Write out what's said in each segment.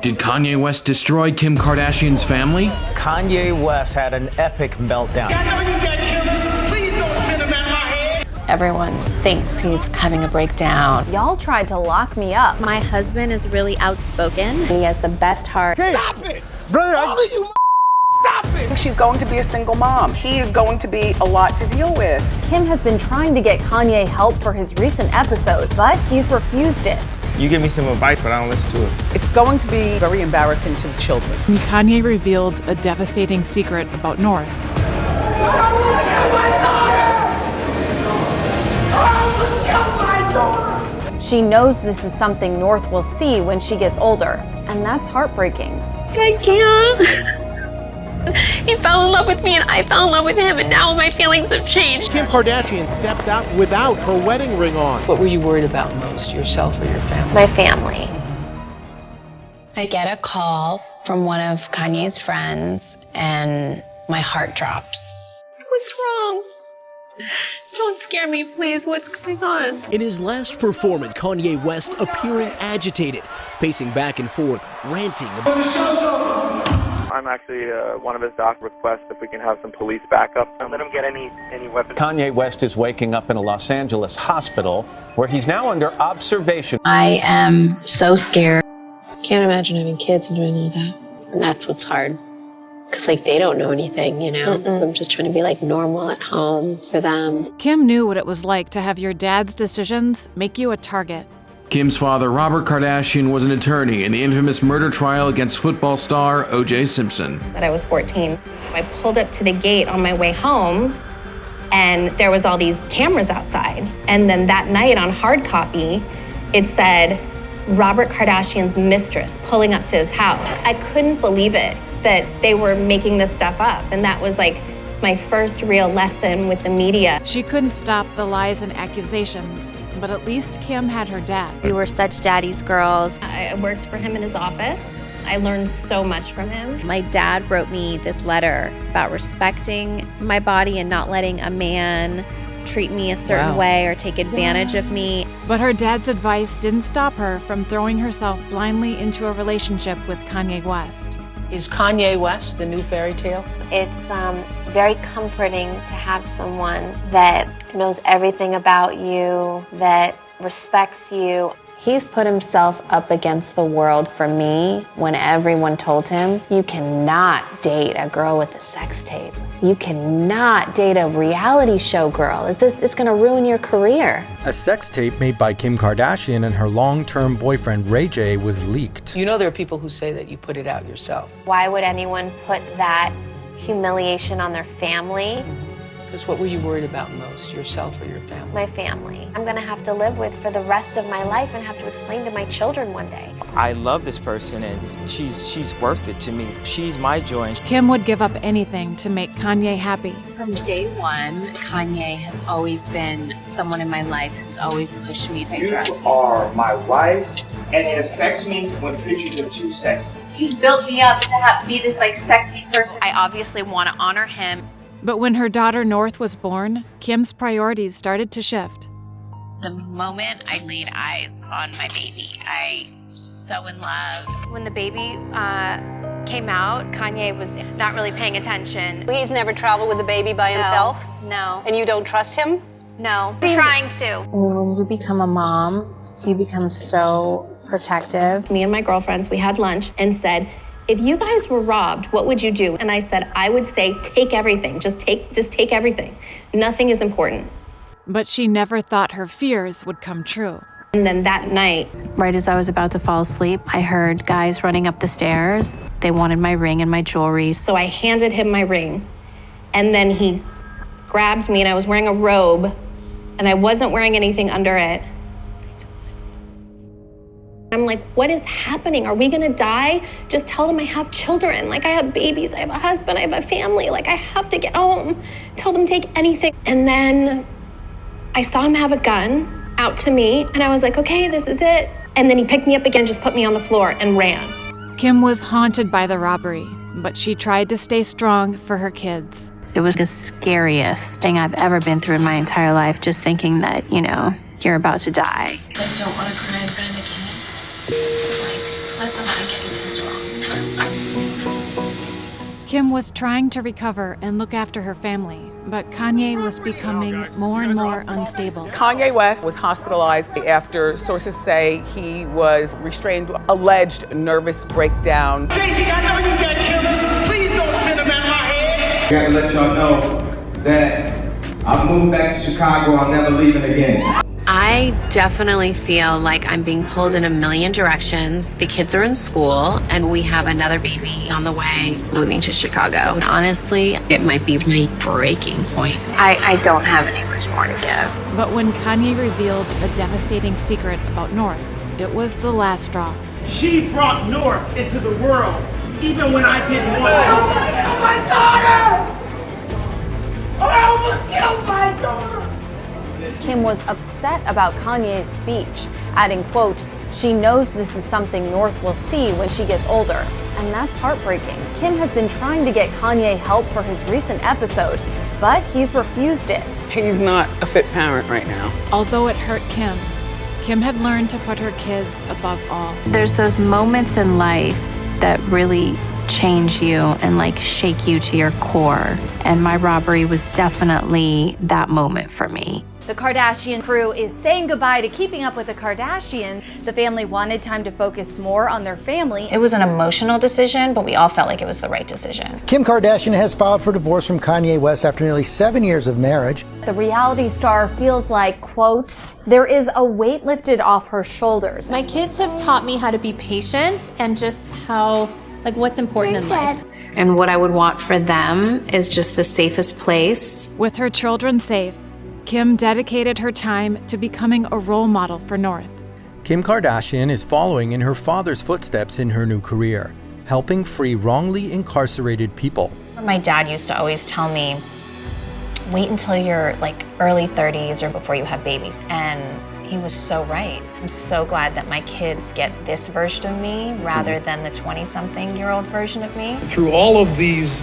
Did Kanye West destroy Kim Kardashian's family? Kanye West had an epic meltdown. I know you got killers. Please don't send them at my head. Everyone thinks he's having a breakdown. Y'all tried to lock me up. My husband is really outspoken. He has the best heart. Hey, Stop it! brother, All of you stop it! She's going to be a single mom. He is going to be a lot to deal with. Kim has been trying to get Kanye help for his recent episode, but he's refused it. You give me some advice, but I don't listen to it. It's going to be very embarrassing to the children. Kanye revealed a devastating secret about North. She knows this is something North will see when she gets older, and that's heartbreaking. I can't. He fell in love with me and I fell in love with him, and now my feelings have changed. Kim Kardashian steps out without her wedding ring on. What were you worried about most, yourself or your family? My family. I get a call from one of Kanye's friends and my heart drops. What's wrong? Don't scare me, please. What's going on? In his last performance, Kanye West appearing agitated, pacing back and forth, ranting. I'm actually one of his doc requests if we can have some police backup. Don't let him get any weapons. Kanye West is waking up in a Los Angeles hospital where he's now under observation. I am so scared. Can't imagine having kids and doing all that. And that's what's hard. Because, they don't know anything, So I'm just trying to be, normal at home for them. Kim knew what it was like to have your dad's decisions make you a target. Kim's father, Robert Kardashian, was an attorney in the infamous murder trial against football star O.J. Simpson. That I was 14. I pulled up to the gate on my way home, and there was all these cameras outside. And then that night on hard copy, it said, Robert Kardashian's mistress pulling up to his house. I couldn't believe it that they were making this stuff up. And that was my first real lesson with the media. She couldn't stop the lies and accusations, but at least Kim had her dad. We were such daddy's girls. I worked for him in his office. I learned so much from him. My dad wrote me this letter about respecting my body and not letting a man treat me a certain way or take advantage of me. But her dad's advice didn't stop her from throwing herself blindly into a relationship with Kanye West. Is Kanye West the new fairy tale? It's very comforting to have someone that knows everything about you, that respects you. He's put himself up against the world for me when everyone told him, you cannot date a girl with a sex tape. You cannot date a reality show girl. It's gonna ruin your career. A sex tape made by Kim Kardashian and her long-term boyfriend Ray J was leaked. You know there are people who say that you put it out yourself. Why would anyone put that humiliation on their family? Because what were you worried about most, yourself or your family? My family. I'm gonna have to live with for the rest of my life and have to explain to my children one day. I love this person and she's worth it to me. She's my joy. Kim would give up anything to make Kanye happy. From day one, Kanye has always been someone in my life who's always pushed me to dress. You are my wife, and it affects me when pictures are too sexy. You built me up to be this sexy person. I obviously want to honor him. But when her daughter North was born, Kim's priorities started to shift. The moment I laid eyes on my baby, I was so in love. When the baby came out, Kanye was not really paying attention. He's never traveled with a baby by himself? No. And you don't trust him? No. I'm trying to. When you become a mom, you become so protective. Me and my girlfriends, we had lunch and said, if you guys were robbed, what would you do? And I said, I would say, take everything. Just take everything. Nothing is important. But she never thought her fears would come true. And then that night, right as I was about to fall asleep, I heard guys running up the stairs. They wanted my ring and my jewelry. So I handed him my ring. And then he grabbed me, and I was wearing a robe, and I wasn't wearing anything under it. I'm like, what is happening? Are we gonna die? Just tell them I have children. I have babies, I have a husband, I have a family. I have to get home. Tell them take anything. And then I saw him have a gun out to me, and I was like, okay, this is it. And then he picked me up again, just put me on the floor and ran. Kim was haunted by the robbery, but she tried to stay strong for her kids. It was the scariest thing I've ever been through in my entire life, just thinking that, you're about to die. I don't want to cry in front of the kids. Let them not get intense Kim was trying to recover and look after her family, but Kanye was becoming more and more unstable. Kanye West was hospitalized after sources say he was restrained, alleged nervous breakdown. Jay-Z, I know you got killers. Please don't send them at my head. I gotta let y'all know that I've moved back to Chicago. I'm never leaving again. I definitely feel like I'm being pulled in a million directions. The kids are in school, and we have another baby on the way, moving to Chicago. And honestly, it might be my breaking point. I don't have any much more to give. But when Kanye revealed a devastating secret about North, it was the last straw. She brought North into the world, even when I didn't want to. I killed my daughter! I almost killed my daughter! Kim was upset about Kanye's speech, adding, quote, "She knows this is something North will see when she gets older." And that's heartbreaking. Kim has been trying to get Kanye help for his recent episode, but he's refused it. He's not a fit parent right now. Although it hurt Kim, Kim had learned to put her kids above all. There's those moments in life that really change you and like shake you to your core. And my robbery was definitely that moment for me. The Kardashian crew is saying goodbye to keeping up with the Kardashians. The family wanted time to focus more on their family. It was an emotional decision, but we all felt like it was the right decision. Kim Kardashian has filed for divorce from Kanye West after nearly 7 years of marriage. The reality star feels like, quote, there is a weight lifted off her shoulders. My kids have taught me how to be patient and just how, like, what's important in life. And what I would want for them is just the safest place. With her children safe, Kim dedicated her time to becoming a role model for North. Kim Kardashian is following in her father's footsteps in her new career, helping free wrongly incarcerated people. My dad used to always tell me, wait until you're like early 30s or before you have babies. And he was so right. I'm so glad that my kids get this version of me rather than the 20-something-year-old version of me. Through all of these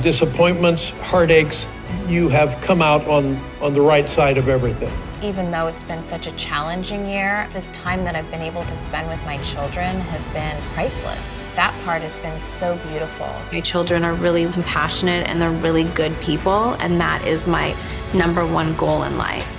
disappointments, heartaches, you have come out on the right side of everything. Even though it's been such a challenging year, this time that I've been able to spend with my children has been priceless. That part has been so beautiful. My children are really compassionate and they're really good people, and that is my #1 goal in life.